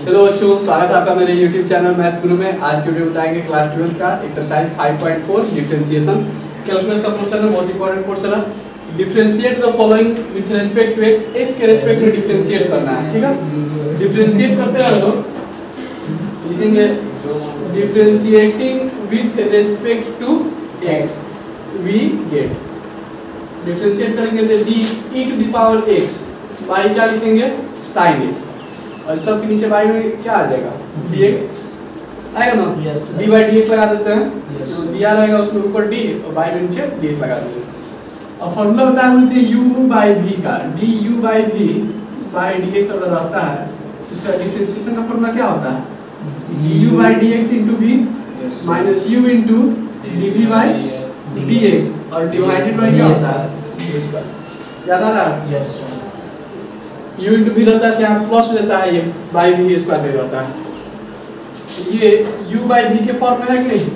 Hello बच्चों, स्वागत है आपका मेरे YouTube चैनल मैथ्स गुरु में। आज के वीडियो बताएंगे क्लास 12 का एक्सरसाइज 5.4 डिफरेंशिएशन। कैलकुलस का पोर्शन है, बहुत इंपॉर्टेंट पोर्शन है। Differentiate the following with respect to x, x के रिस्पेक्ट में डिफरेंशिएट करना है, ठीक है। डिफरेंशिएट करते रहो, लिखेंगे differentiating with respect to x we get. Differentiate करेंगे से d e to the power x y क्या लिखेंगे sin x, और सब के नीचे y में क्या आ जाएगा dx आएगा ना। yes, dy dx लगा देते हैं, yes. जो दिया रहेगा उसमें ऊपर d और y में नीचे dx लगा देंगे। और फॉर्मूला बताया बोलते हैं u by v का, du by v by dx अगर रहता है तो इसका डिफरेंशिएशन का फॉर्मूला क्या होता है du by dx into v minus u into dv by dx, और डिवाइडेड बाय क्या होता है याद आ रहा है। Yes sir. u into v रहता है, यहाँ प्लस हो जाता है, ये by v स्क्वायर नहीं रहता है। ये u by v के फॉर्म में है कि नहीं,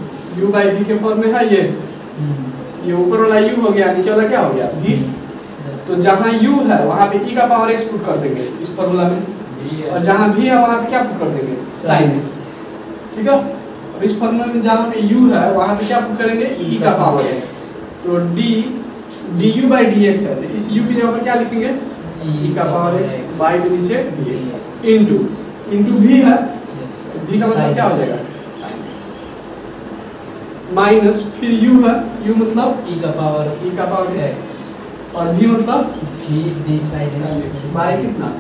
u by v के फॉर्म में है। ये ऊपर वाला u हो गया, नीचे वाला क्या हो गया v। तो जहाँ u है वहाँ पे e का पावर x पुट कर देंगे इस फॉर्मूला में, और जहाँ v है वहाँ पे क्या पुट कर देंगे sin x, ठीक है। और इस फॉर्मूला में जहाँ पे u है वहाँ पे क्या पुट करेंगे e का पावर x। तो du by dx है, इस u की जगह पर क्या लिखेंगे e का पावर x, y के नीचे dx इंटू v है, v का मतलब क्या हो जाएगा sin x, माइनस फिर u है, u मतलब e का पावर x, और v मतलब v d sin x, y कितना,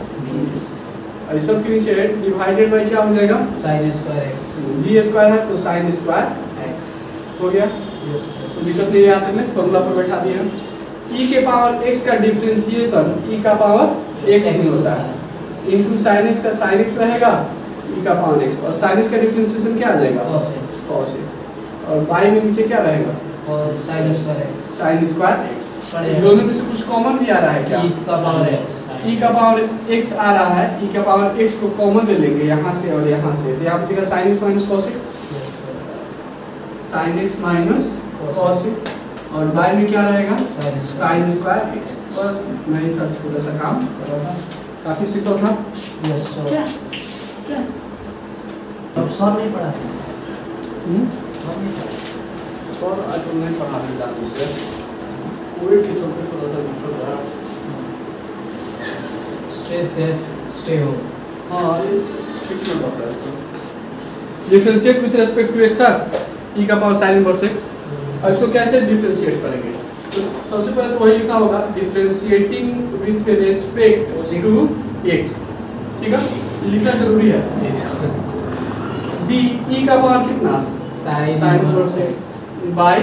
और इस सब के नीचे डिवाइडेड बाय क्या हो जाएगा sin square x, v square है तो sin स्क्वायर x हो गया। Yes sir. तो दिक्कत नहीं आते में फॉर्मूला पर बैठा दिए। e के पावर x का डिफरेंशिएशन e का पावर x में होता है, इनटू sin x का sin x रहेगा e का पावर x, और sin x का डिफरेंशिएशन क्या आ जाएगा cos x, cos x, और y में नीचे क्या रहेगा और sin square x, sin square x। दोनों में से कुछ कॉमन भी आ रहा है क्या, e का पावर x, e का पावर x आ रहा है, e का पावर x को कॉमन ले लेंगे यहाँ से और यहाँ से, तो यहाँ बचेगा sin x minus cos x, sin x minus cos x, और y में क्या रहेगा sin स्क्वायर x। बस मैं ही सब छोटा सा काम कर रहा था, काफी सिंपल था। Yes sir. क्या क्या अब सर नहीं पढ़ा और आज तो नहीं पढ़ा नहीं जान मुझे, कोविड के चलते थोड़ा सा दिक्कत रहा। Stay safe stay home. हाँ ये ठीक नहीं होता है। Differentiate with respect to x sir e का पावर sin इनवर्स x, अब इसको कैसे डिफरेंशिएट करेंगे। तो सबसे पहले तो वही लिखना होगा differentiating with respect to x, ठीक है, लिखना जरूरी है। d e का पावर कितना sin inverse x by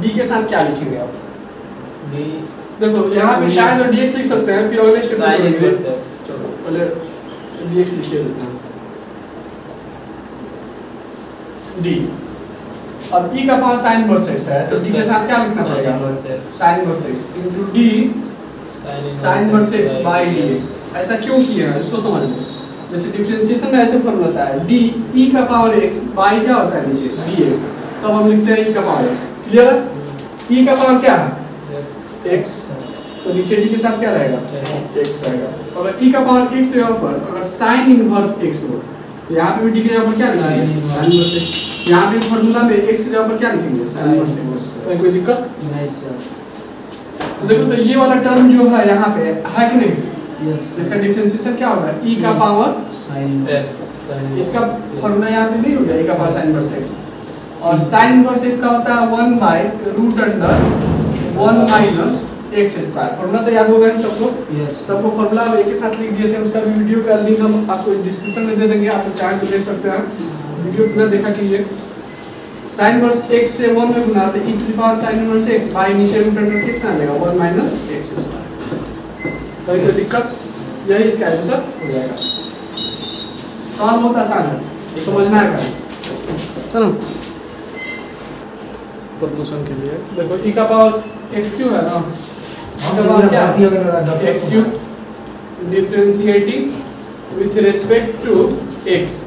d के साथ क्या लिखेंगे आप, देखो यहाँ पे tan और dx लिख सकते हैं, फिर अगले स्टेप में करेंगे। चलो पहले dx लिखिए देते हैं d, अब e का पावर sin इनवर्स x है तो d के साथ क्या लिखना पड़ेगा sin inverse x into d sin inverse x by dx। ऐसा क्यों किया है इसको समझ लो। जैसे डिफरेंशिएशन में ऐसे फॉर्मूला होता है d e का पावर x by क्या होता है नीचे dx, तब हम लिखते हैं e का पावर x, क्लियर है। e का पावर क्या है x, तो नीचे d के साथ क्या रहेगा x रहेगा, और e का पावर x के ऊपर अगर sin इनवर्स x हो, यहाँ पे भी d के जगह पर क्या लिखेंगे sin इनवर्स x, यहाँ पे फॉर्मूला में x की जगह पर क्या लिखेंगे sin इनवर्स x। तो कोई दिक्कत नहीं सर। तो देखो, तो ये वाला टर्म जो है यहाँ पे है कि नहीं, यस इसका डिफरेंशिएशन क्या होगा e का पावर sin इनवर्स, इसका फॉर्मूला यहाँ पे नहीं हो गया e का पावर sin इनवर्स x, और sin इनवर्स x का होता है 1 by root under 1 minus x square. Formula तो याद होगा इन सबको, यस सबको फॉर्मूला एक के साथ लिख दिए थे, उसका भी वीडियो का लिंक हम आपको डिस्क्रिप्शन में दे देंगे, आप चाहें तो देख सकते हैं, वीडियो पूरा देखा कीजिए। sin इनवर्स x से 1 में गुना तो e to the power sin inverse x by नीचे रूट अंडर कितना आ जाएगा 1 माइनस x स्क्वायर। कोई दिक्कत, यही इसका आंसर हो जाएगा। सवाल बहुत आसान है, ये समझना है ना। प्रदूषण के लिए देखो e का पावर x क्यों है ना, इसका पावर क्या है x cube, differentiating with respect to x,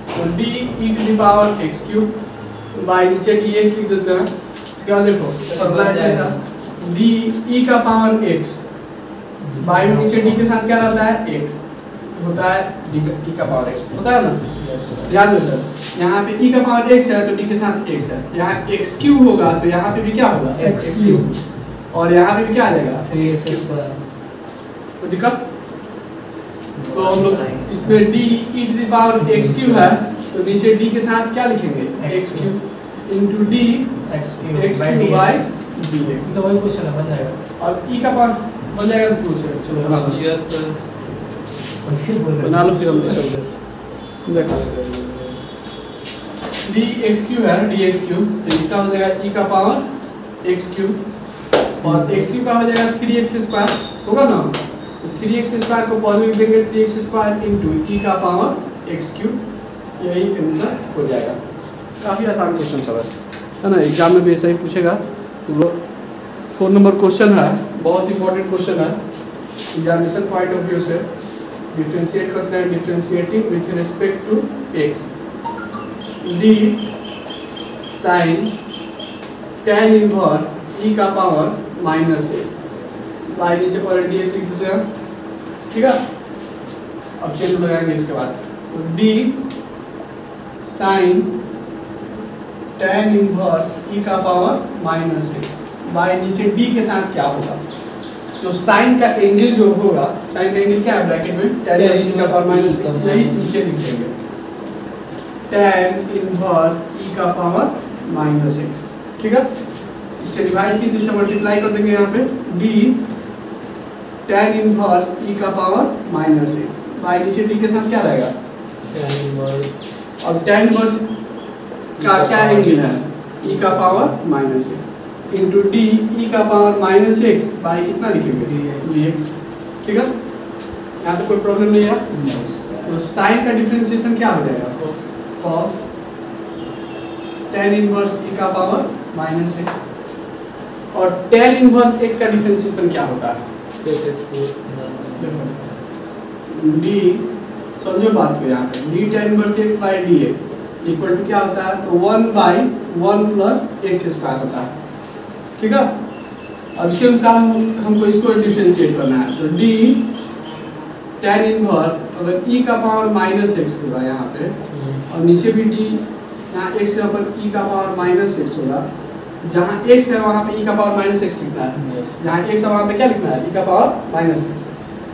तो d e to the power x cube by नीचे dx लिख देते हैं। इसके बाद देखो फॉर्मूला ऐसा था d e का पावर x, बाई में नीचे d के साथ क्या रहता है x, होता है e का पावर x, होता है ना। Yes sir. ध्यान दो सर, यहाँ पे e का पावर x है तो d के साथ x है, यहाँ x क्यू होगा तो यहाँ पे भी क्या होगा X क्यू, और यहाँ पे भी क्या आ जाएगा 3x स्क्वायर। तो दिक्कत, तो हम लोग इसमें d e to the power x cube है तो नीचे d के साथ क्या लिखेंगे x cube into d x x by cube by dx। dx। तो वही क्वेश्चन है, बन जाएगा। और e का पावर बन जाएगा तो पूछो, चलो बना लो। Yes sir. कैसे बोल रहे हो? बना लो फिर हम सब देखो d x क्यू है dx क्यू, तो इसका हो जाएगा e का पावर x क्यू और x क्यू का हो जाएगा 3x स्क्वायर, होगा ना। तो 3x स्क्वायर को पहले लिख देंगे 3x स्क्वायर इंटू e का पावर x क्यू, यही आंसर हो जाएगा। काफ़ी आसान क्वेश्चन सब है ना, एग्जाम में भी ऐसा ही पूछेगा। तो 4 नंबर क्वेश्चन है, बहुत इंपॉर्टेंट क्वेश्चन है एग्जामिनेशन पॉइंट ऑफ व्यू से। डिफ्रेंशिएट करते हैं, differentiating with respect to x, d sine tan inverse e का पावर माइनस x, बाई नीचे पर ds लिख देते हैं, ठीक है। अब चेन लगाएंगे इसके बाद, तो d sine tan inverse e का पावर माइनस x, बाई नीचे d के साथ क्या होगा, तो साइन का एंगल जो होगा, साइन का एंगल क्या है ब्रैकेट में tan e का पावर माइनस x, यही नीचे लिख देंगे tan इनवर्स e का पावर माइनस x, ठीक है। इससे डिवाइड की दिशा मल्टीप्लाई कर देंगे, यहाँ पे d tan इनवर्स e का पावर माइनस x, बाई नीचे d के साथ क्या रहेगा tan इनवर्स, अब tan इनवर्स का क्या एंगल है e का power minus x into d e का पावर माइनस x बाई कितना लिखेंगे dx, ठीक है। यहाँ तो कोई प्रॉब्लम नहीं है। तो साइन का डिफरेंशिएशन क्या हो जाएगा cos tan इनवर्स e का पावर माइनस x, और tan इनवर्स x का डिफरेंशिएशन क्या होता है सेट स्क्वायर, d, समझो बात को, यहाँ पे d tan inverse x by dx equal to क्या होता है, तो 1 बाई 1 प्लस x स्क्वायर होता है, ठीक है। अब इसके अनुसार हमको इसको डिफरेंशिएट करना है, तो d tan इनवर्स अगर e का पावर माइनस x होगा यहाँ पे, और नीचे भी d, यहाँ x के ऊपर e का पावर माइनस x होगा, जहाँ x है वहाँ पे e का पावर माइनस x लिखना है, जहाँ x है वहाँ पे क्या लिखना है e का पावर माइनस x,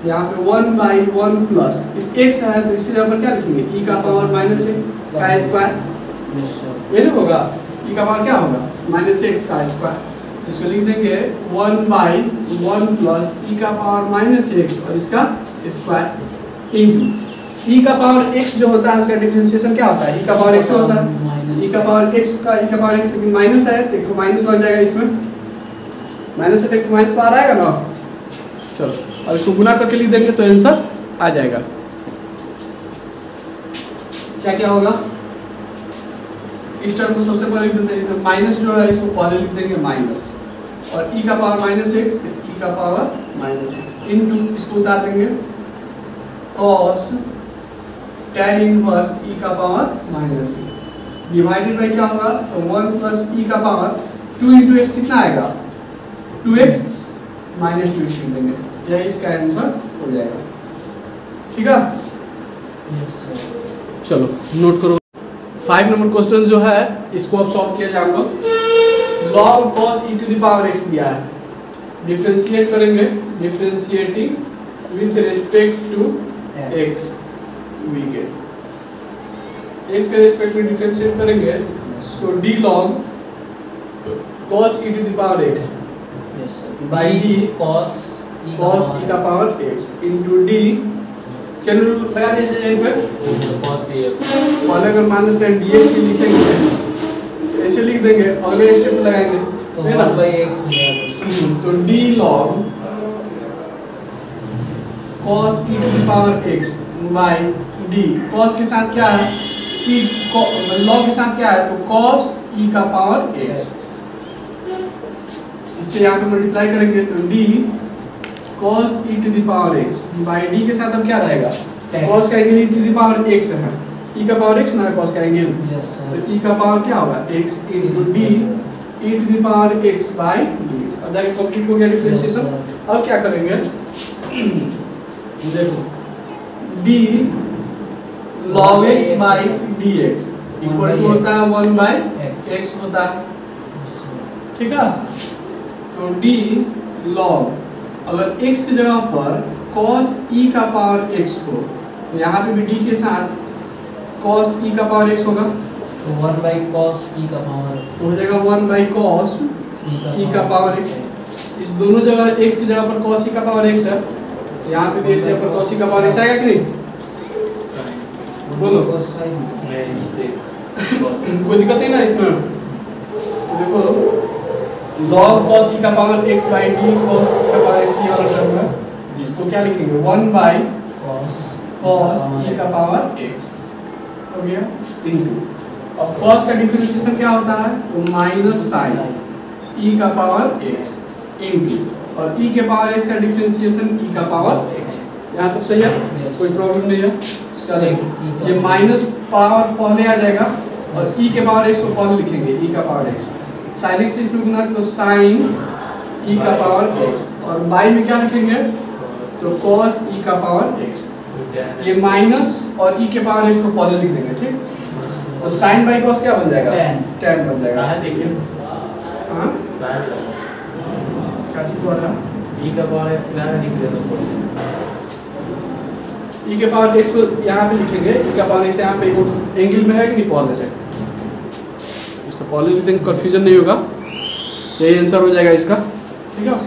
यहाँ पे 1 बाई 1 प्लस x है तो इसके ऊपर क्या लिखेंगे e का पावर माइनस x का स्क्वायर, ये ना होगा e का पावर क्या होगा माइनस x का स्क्वायर, इसको लिख देंगे 1 बाई 1 प्लस e का पावर माइनस x और इसका स्क्वायर इंटू e का पावर x जो होता है उसका डिफरेंशिएशन क्या होता है e का पावर x होता है, e का पावर x का e का पावर x, लेकिन माइनस है तो एक माइनस लग जाएगा इसमें, माइनस है तो एक माइनस बाहर आएगा ना। चलो अब इसको गुना करके लिख देंगे तो आंसर आ जाएगा। क्या क्या होगा, इस टर्म को सबसे पहले लिख देते हैं, तो माइनस जो है इसको पहले लिख देंगे माइनस, और e का पावर माइनस x, e का पावर माइनस x इंटू इसको उतार देंगे cos tan इनवर्स e का power minus x divided by क्या होगा, तो 1 प्लस e का पावर 2 इंटू x कितना आएगा 2x माइनस 2x लिख देंगे, यही इसका आंसर हो जाएगा, ठीक है। चलो नोट करो। 5 नंबर क्वेश्चन जो है इसको अब सॉल्व किया जाएगा। log cos e to the power x दिया है, डिफरेंशिएट करेंगे, differentiating with respect to x, we get x के रिस्पेक्ट में डिफरेंशिएट करेंगे तो d log cos e to the power x by d cos e का पावर x into d, चलो लगा दीजिए यहीं पर cos e, पहले अगर मान लेते हैं dx भी लिखेंगे ऐसे लिख देंगे, अगले स्टेप लगाएंगे तो है ना, 1 by x हो जाएगा, तो d log cos e to the power x by d, cos के साथ क्या है e, log के साथ क्या है तो cos e का पावर x, इससे यहाँ पे मल्टीप्लाई करेंगे तो d cos e to the power x by d के साथ अब क्या रहेगा cos का angle e to the power x है, e का पावर x ना है cos का एंगल, तो e का पावर क्या होगा x into d e to the power x by dx। अब जाके कंप्लीट हो गया डिफरेंशिएशन। अब क्या करेंगे देखो d log x by dx equal to होता है 1 by x होता है, ठीक है। तो d log अगर x की जगह पर cos e का पावर x को, तो यहाँ पे भी d के साथ cos e का पावर x होगा, तो 1 by cos e का पावर तो हो जाएगा 1 by cos e का पावर x। इस दोनों जगह x की जगह पर cos e का पावर x है, यहाँ पे भी x की जगह पर cos e का पावर x आएगा कि नहीं? बोलो। कोई दिक्कत नहीं ना इसमें? तो देखो log cos e का power x by d cos e का पावर x ये वाला टर्म है, जिसको क्या लिखेंगे 1 by cos e का पावर x हो गया इनटू, अब cos का डिफरेंशिएशन क्या होता है? तो माइनस साइन e का पावर x इनटू, और e के पावर x का डिफरेंशिएशन e का पावर x। यहाँ तक सही है? कोई प्रॉब्लम नहीं है? चलो ये माइनस पावर पहले आ जाएगा और e के पावर x को पहले लिखेंगे e का पावर x, sin x से इसमें गुना तो sin e का पावर x, और y में क्या लिखेंगे? तो cos e का पावर x। ये माइनस और e के पावर x को पहले लिख देंगे, ठीक। और sin by cos क्या बन जाएगा? tan बन जाएगा। हाँ क्या चीज बोल रहा है? e का पावर x का लिख दे दो, e के पावर x को यहाँ पे लिखेंगे, e का पावर x यहाँ पे एंगल में है कि नहीं पहले से, इसको पहले लिख देंगे, कंफ्यूजन नहीं होगा, यही आंसर हो जाएगा इसका, ठीक है।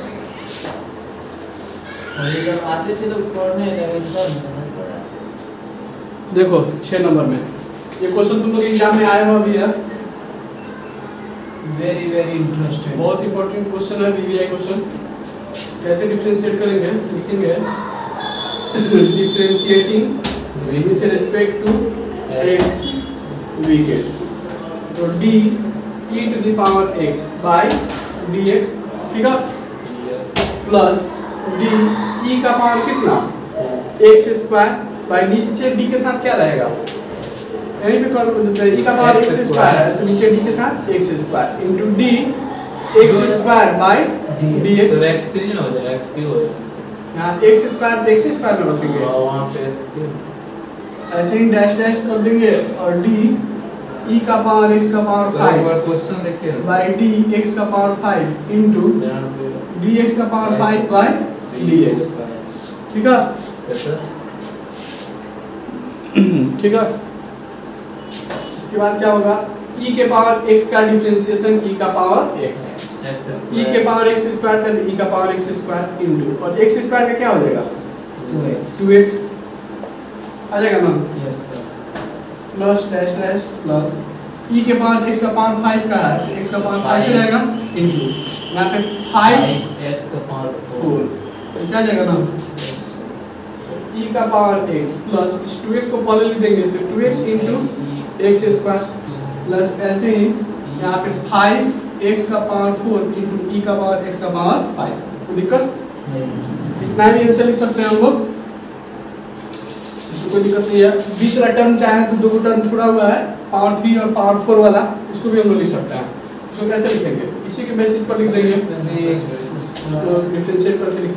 जब आते थे तो पढ़ने देखो 6 नंबर में ये क्वेश्चन तुम लोग एग्जाम में आया हुआ भी है, वेरी इंटरेस्टिंग, बहुत इंपॉर्टेंट क्वेश्चन है, वीवीआई क्वेश्चन। कैसे डिफरेंशिएट करेंगे? लिखेंगे differentiating with respect to x we get, तो d e to the power x by dx, ठीक है, प्लस d e का पावर कितना x स्क्वायर बाय, नीचे d के साथ क्या रहेगा? यहीं पे कर देते हैं, e का पावर x स्क्वायर है तो नीचे d के साथ x square into d x square bye dx, तो x 3 हो जाएगा, x क्यों हो जाएगा? यहाँ x स्क्वायर तो x स्क्वायर में रखेंगे, वहाँ पे x क्यों? ऐसे ही डैश डैश कर देंगे और d e का पावर x का पावर 5 क्वेश्चन देखिए बाय d x का पावर 5 इनटू dx का पावर 5 बाय dx, ठीक है, ठीक है। इसके बाद क्या होगा? e के पावर x का डिफरेंशिएशन e का पावर x, e के पावर x स्क्वायर का e का पावर x स्क्वायर इनटू, और x स्क्वायर का क्या हो जाएगा? 2x आ जाएगा ना, yes sir, plus dash dash plus e के पावर x का पावर 5 का है, x का पावर 5 रहेगा इनटू, यहाँ पे 5x का पावर 4 ऐसा आ जाएगा ना, e का पावर x प्लस इस 2x को पहले लिख देंगे तो 2x into x square plus ऐसे ही यहाँ पे 5x का पावर 4 इनटू e का पावर x का पावर 5, कोई दिक्कत? इतना भी आंसर लिख सकते हैं हम लोग, इसमें कोई दिक्कत नहीं है। बीच वाला टर्म चाहे तो दो टर्म छोड़ा हुआ है, पावर 3 और पावर 4 वाला, उसको भी हम लोग लिख सकते हैं। उसको कैसे लिखेंगे? इसी के बेसिस पर लिख देंगे, तो डिफरेंशिएट करके लिख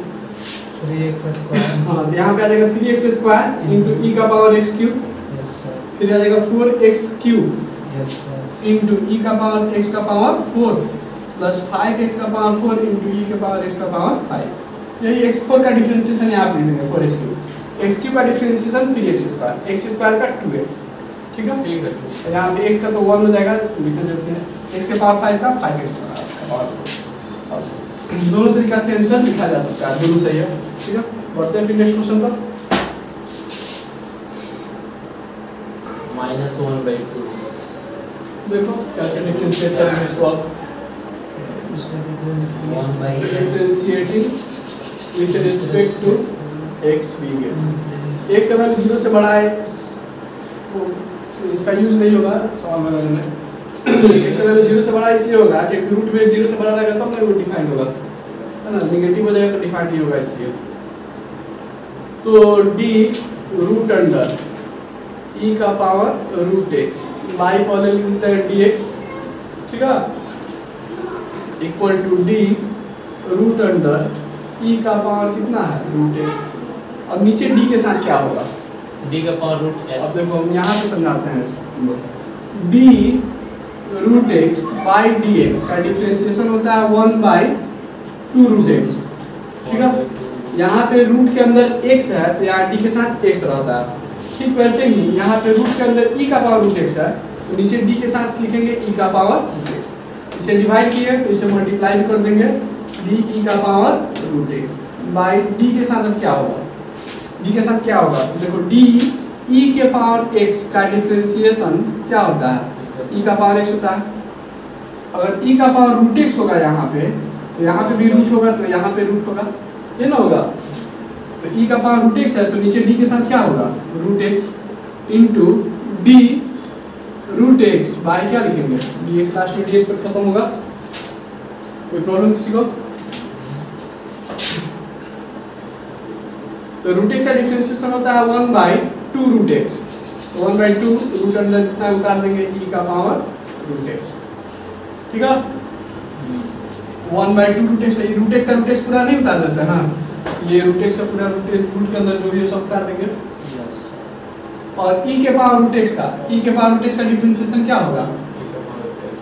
3x स्क्वायर, हाँ, तो यहाँ पे आ जाएगा 3x स्क्वायर इनटू e का power x cube, yes sir, फिर आ जाएगा 4x cube yes sir, into e का पावर x का पावर 4 प्लस 5x का पावर 4 इनटू e के पावर x का पावर 5। यही x4 का डिफरेंशिएशन यहाँ पे लिख देंगे 4x क्यूब, x क्यूब का differentiation 3x square, x square का 2x, ठीक है, ठीक है। यहाँ पे x का तो 1 हो जाएगा, लिखने देते हैं, x के पावर 5 का 5x का पावर 4। दोनों तरीका से आंसर लिखा जा सकता है, दोनों सही है, ठीक है। बढ़ते हैं फिर नेक्स्ट क्वेश्चन पर। -1/2 देखो कैसे डिफरेंशिएट करेंगे इसको आप, differentiating with respect to x we get, x का वैल्यू 0 से बड़ा है तो इसका यूज नहीं होगा सवाल बनाने में, x का वैल्यू 0 से बड़ा इसलिए होगा कि रूट में 0 से बड़ा रहेगा तब ना वो डिफाइंड होगा, है ना, नेगेटिव हो जाएगा तो डिफाइंड नहीं होगा इसलिए। तो d रूट अंडर e का पावर रूट x, y पहले लिख देते हैं dx, ठीक है, equal to d root under e का पावर कितना है रूट x, अब नीचे d के साथ क्या होगा? D का पावर रूट अब x। देखो हम यहाँ पे समझाते हैं। d root x by d x का डिफ्रेंसिएशन होता है 1/2 रूट एक्स। ठीक है, यहाँ पे रूट के अंदर x है तो यहाँ d के साथ x रहता है। ठीक वैसे ही यहाँ पे रूट के अंदर e का पावर रूट एक्स है तो नीचे d के साथ लिखेंगे e का पावर रूट एक्स। इसे डिवाइड किए तो इसे मल्टीप्लाई कर देंगे d e का power root x by d के साथ। अब क्या होगा, d के साथ क्या होगा, देखो d e के पावर x का डिफरेंशिएशन क्या होता है, e का पावर x होता है। अगर e का पावर रूट x होगा यहाँ पे तो यहाँ पे भी रूट होगा तो यहाँ पे रूट होगा, ये ना होगा। तो e का पावर रूट x है तो नीचे d के साथ क्या होगा, root x into d root x by क्या लिखेंगे, dx लास्ट में dx पर खत्म होगा। कोई प्रॉब्लम किसी को? तो रूट x का डिफरेंशिएशन होता है 1/2 रूट x। तो 1/2 रूट अंदर जितना उतार देंगे e का पावर रूट x। ठीक है, 1/2 रूट x, रूट x का रूट x पूरा नहीं उतार देता है ना, ये रूट x का पूरा रूट के अंदर जो भी है सब उतार देंगे। और e के पावर रूट x का, e के पावर रूट x का डिफरेंशिएशन क्या होगा,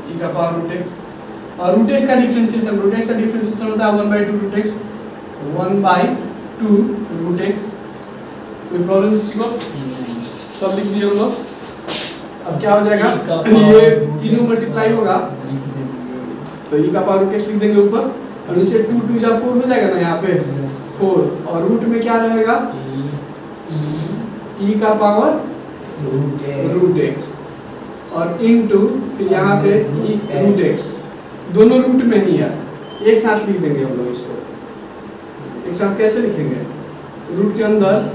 e का पावर रूट x। और रूट x का डिफरेंशिएशन, रूट x का डिफरेंशिएशन होता है 1/2 रूट x, 1/2 रूट x। कोई प्रॉब्लम किसी को? सब लिख दिए हम लोग। अब क्या हो जाएगा, ये तीनों मल्टीप्लाई होगा तो e का पावर रूट x लिख देंगे ऊपर और नीचे 2 2 जा 4 हो जाएगा ना यहाँ पे 4। और रूट में क्या रहेगा, e का पावर रूट x और इनटू फिर यहाँ पे e रूट x, दोनों रूट में ही है, एक साथ लिख देंगे हम लोग इसको। एक साथ कैसे लिखेंगे, रूट के अंदर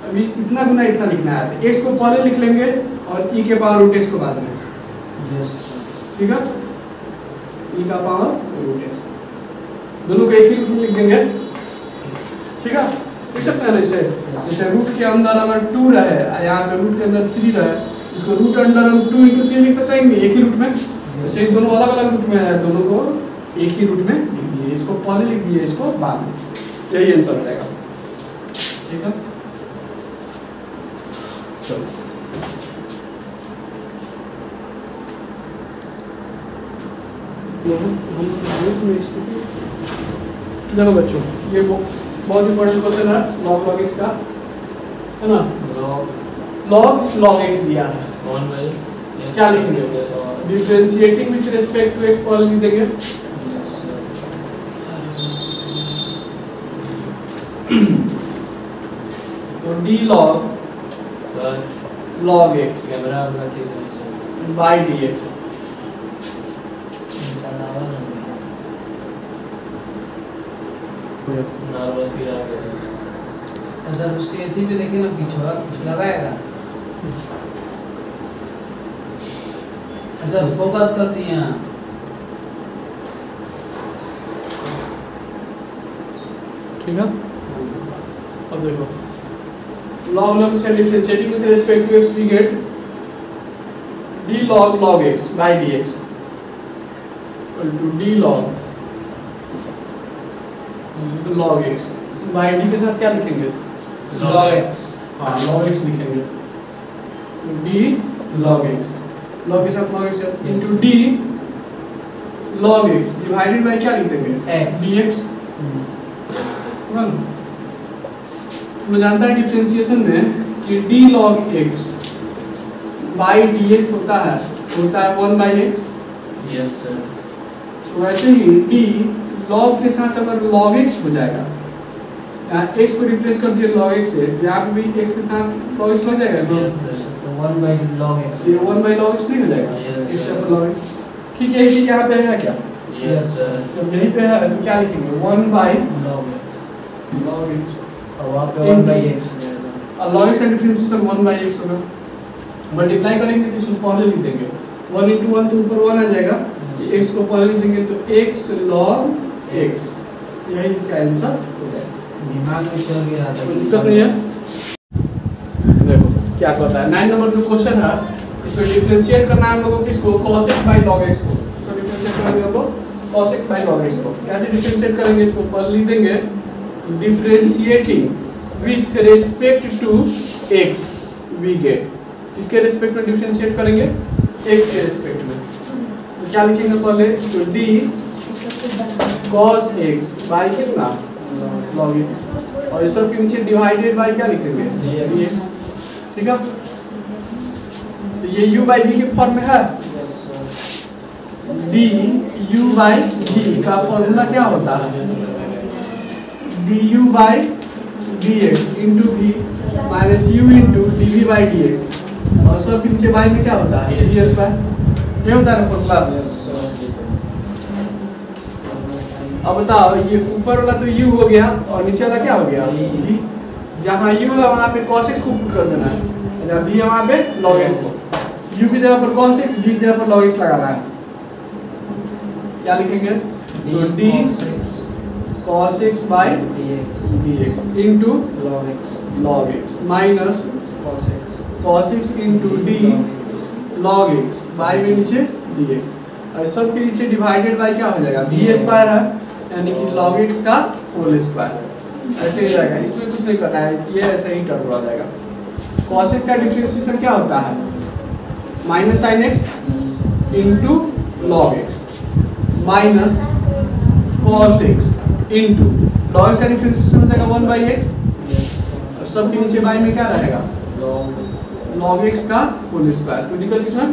अभी इतना गुना इतना लिखना है तो x को पहले लिख लेंगे और e के पावर रूट x को बाद में। यस ठीक है, e का पावर रूट x दोनों को एक ही रूट में लिख देंगे। ठीक है, लिख सकते हैं ना इसे। जैसे रूट के अंदर अगर 2 रहे, यहाँ पे रूट के अंदर 3 रहे, इसको रूट अंडर हम 2 × 3 लिख सकते हैं एक ही रूट में। जैसे दोनों अलग अलग रूट में है, दोनों को एक ही रूट में लिख दिए, इसको पहले लिख दिए, इसको बाद में। यही आंसर हो जाएगा। ठीक है, चलो देखो बच्चों, ये बहुत इंपॉर्टेंट क्वेश्चन है लॉग लॉग एक्स का, है ना। लॉग एक्स दिया है, 1/, क्या लिखेंगे, differentiating with respect to x पहले लिख देंगे। तो d log x कैमरा अपना ठीक होना चाहिए by dx। नर्वस ही रहा है। सर उसके एथी पे देखिए ना, पीछे कुछ लगाएगा। अच्छा फोकस करती हैं। ठीक है, अब देखो log से differentiating with respect to x we get d log x by dx equal to d log x by d के साथ क्या लिखेंगे, log x। हाँ log x लिखेंगे, d log x, log के साथ log x into d log x divided by क्या लिख देंगे, x dx। Yes sir. तो जानता है डिफरेंशिएशन में कि d log x by dx होता है 1/x। Yes sir. तो वैसे ही d log के साथ अगर log x हो जाएगा, यहाँ x को रिप्लेस कर दिया log x से, तो यहाँ पे भी x के साथ log x लग जाएगा। Yes sir. तो 1/log x ये 1/log x नहीं हो जाएगा, Yes, x sir. पर log x। ठीक है, यही चीज यहाँ पे है क्या, यस सर। जब यहीं पे है तो क्या लिखेंगे 1/log log x x और वहाँ पे 1/x हो जाएगा। और log x का डिफरेंशिएशन 1/x होगा। मल्टीप्लाई करेंगे तो इसको पहले लिख देंगे, 1 × 1 तो ऊपर 1 आ जाएगा, x को पहले लिख देंगे तो x log x, यही इसका आंसर हो जाएगा। दिमाग में चल गया था। कोई दिक्कत नहीं है। देखो क्या कहता है 9 नंबर जो क्वेश्चन है, इसको डिफरेंशिएट करना है हम लोगों को, किसको, cos x by log x को। इसको डिफरेंशिएट करेंगे हम लोग cos x by log x को। कैसे डिफरेंशिएट करेंगे, इसको पहले लिख देंगे differentiating with respect to x we get. किसके रिस्पेक्ट में डिफरेंशिएट करेंगे? एक्स के रिस्पेक्ट में। तो क्या लिखेंगे पहले? तो डी cos x बाय कितना? log x। और इस सब के नीचे डिवाइडेड बाय क्या लिखेंगे? dx। ठीक है, तो ये u बाई v के फॉर्म में है। डी u बाई v का फॉर्मूला क्या होता है? du by dx into v minus u into dv by dx। और सब के नीचे बाई में क्या होता है? ds by. ये होता है फॉर्मूला। अब बताओ, ये ऊपर वाला तो u हो गया और नीचे वाला क्या हो गया? v। जहाँ u है वहाँ पे cos x को पुट कर देना है, जहाँ v है वहाँ पे log x को। u की जगह पर cos x, v की जगह पर log x लगाना है। क्या लिखेंगे? तो d cos x by dx into log x minus cos x into d log x by में नीचे dx। और सब के नीचे डिवाइडेड बाय क्या हो जाएगा? v स्क्वायर है, यानी कि log x का होल स्क्वायर। ऐसे ही रहेगा, इसमें कुछ नहीं करना है, ये ऐसे ही टर्म आ जाएगा। cos x का डिफरेंशिएशन क्या होता है? Minus sine x into log x minus cos x into log x का डिफरेंशिएशन हो जाएगा 1/x। और सब के नीचे बाई में क्या रहेगा? log x का होल स्क्वायर। कोई दिक्कत इसमें?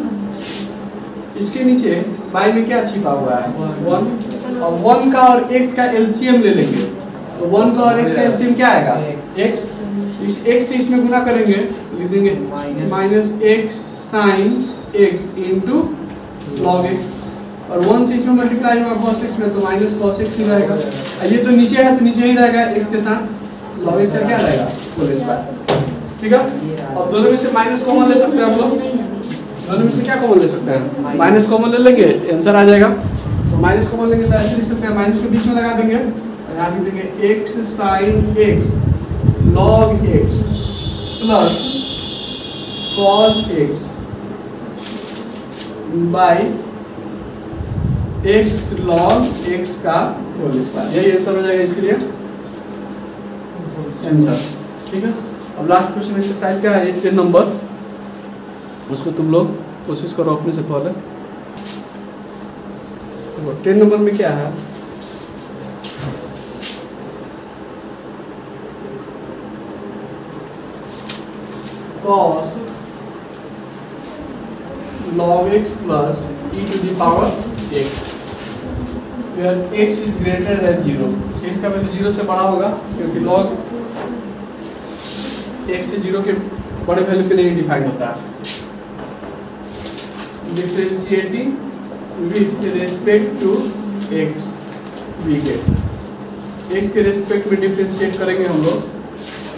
इसके नीचे बाई में क्या छिपा हुआ है? 1। और 1 का और x का एलसीएम ले लेंगे, तो 1 का और x का एलसीएम क्या आएगा? x। इस x से इसमें गुना करेंगे, लिख देंगे minus x sine x into log x। और 1 से इसमें मल्टीप्लाई होगा cos x में, तो माइनस cos x ही रहेगा। ये तो नीचे है तो नीचे ही रहेगा, x के साथ log x का क्या रहेगा? Whole square. ठीक है, अब दोनों में से माइनस कॉमन ले सकते हैं हम लोग। दोनों में से क्या कॉमन ले सकते हैं? माइनस कॉमन ले लेंगे, आंसर आ जाएगा। तो माइनस कॉमन लेंगे तो ऐसे लिख सकते हैं, माइनस के बीच में लगा देंगे और यहाँ लिख देंगे x sine x log x plus cos x by x log x का होल स्क्वायर। यही आंसर हो जाएगा इसके लिए आंसर। ठीक है, अब लास्ट क्वेश्चन एक्सरसाइज का है 10 नंबर, उसको तुम लोग कोशिश करो अपने से पहले। तो 10 नंबर में क्या है? cos log x plus e to the power x where x is greater than 0। x का वैल्यू 0 से बड़ा होगा, क्योंकि log x से 0 के बड़े वैल्यू के लिए डिफाइन होता है। Differentiating with respect to x we get. x के रेस्पेक्ट में डिफरेंशिएट करेंगे हम लोग,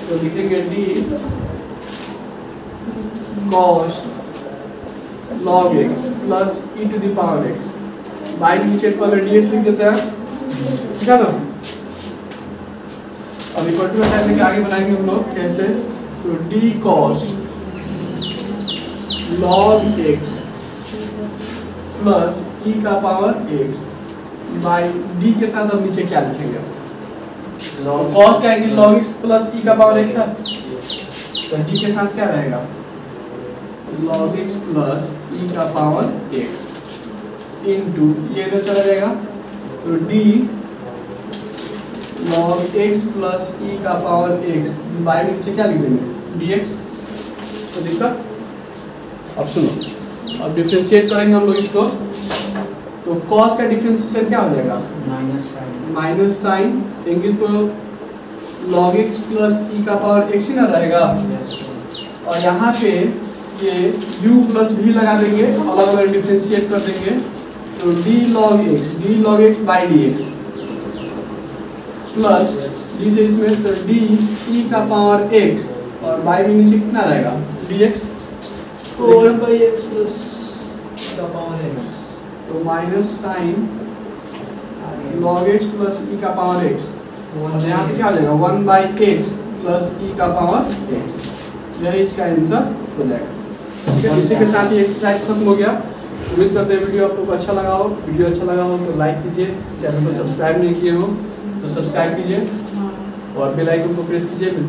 तो लिखेंगे d cos log x plus e to the power x। By नीचे पहले dx लिख देते हैं, ठीक है ना। अब इक्वल टू साइन लेके आगे बनाएंगे हम लोग कैसे? तो d cos log x plus e का पावर x बाई d के साथ अब नीचे क्या लिखेंगे? cos का angle log x plus e का पावर x है, तो d के साथ क्या रहेगा? log x प्लस e का पावर x इंटू ये इधर चला जाएगा, तो d log x plus e का पावर x बाई में नीचे क्या लिख देंगे? dx। तो दिक्कत? अब सुनो, अब डिफरेंशिएट करेंगे हम लोग इसको, तो cos का डिफरेंशिएशन क्या हो जाएगा? माइनस साइन एंगल तो log x प्लस e का पावर x ही ना रहेगा। और यहाँ पे ये u प्लस v लगा देंगे, अलग अलग डिफरेंशिएट कर देंगे, तो d log x by dx plus d से इसमें तो d e का पावर x और बाई में नीचे कितना रहेगा? dx। तो 1/x प्लस का पावर x, तो minus sine log x plus e का पावर x, और यहाँ पे क्या हो जाएगा? 1/x प्लस e का पावर x। यही इसका आंसर हो जाएगा। ठीक है, इसी के साथ ये एक्सरसाइज खत्म हो गया। उम्मीद करते हैं वीडियो आप लोग को अच्छा लगा हो। वीडियो अच्छा लगा हो तो लाइक कीजिए, चैनल को सब्सक्राइब नहीं किए हो तो सब्सक्राइब कीजिए और बेल आइकन को प्रेस कीजिए। मिलते